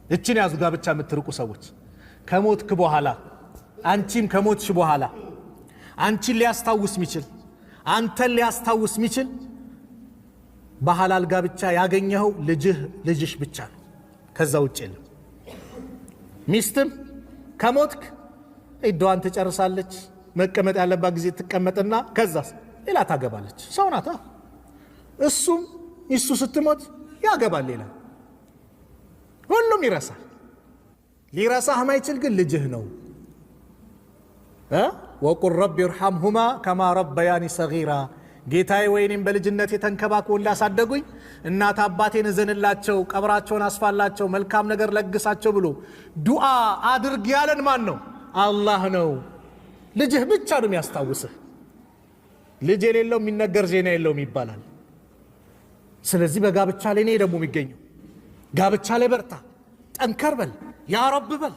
እቺን ያዙ ጋብቻ የምትርቁ ሰዎች ከሞትክ በኋላ አንቺም ከሞትሽ በኋላ አንቺን ሊያስታውስ ሚችል አንተን ሊያስታውስ ሚችል በሐላል ጋብቻ ያገኘው ልጅሽ ብቻ ነው ከዛ ውጭ የለም ሚስትም ከሞትክ እዷን ትጨርሳለች መቀመጥ ያለባት ጊዜ ትቀመጥና ከዛስ ሌላ ታገባለች ሰው ናታ እሱም ሚስቱ ስትሞት ያገባል ሌላ ሁሉም ይረሳል ሊረሳህ ማይችል ግን ልጅህ ነው ወቁል ረቢ ይርሐምሁማ ከማ ረበያኒ ሰጊራ ጌታዬ ወይኔም በልጅነት የተንከባክበው እንዳሳደጉኝ እናት አባቴን እዘንላቸው ቀብራቸውን አስፋላቸው መልካም ነገር ለግሳቸው ብሎ ዱዓ አድርግ ያለን ማን ነው አላህ ነው ልጅህ ብቻ ነው የሚያስታውስህ ልጅ የሌለው የሚነገር ዜና የለውም ይባላል ስለዚህ በጋብቻ ላይ ነው ደግሞ የሚገኘው ጋብቻ ላይ በርታ ጠንከር በል ያ ረብ በል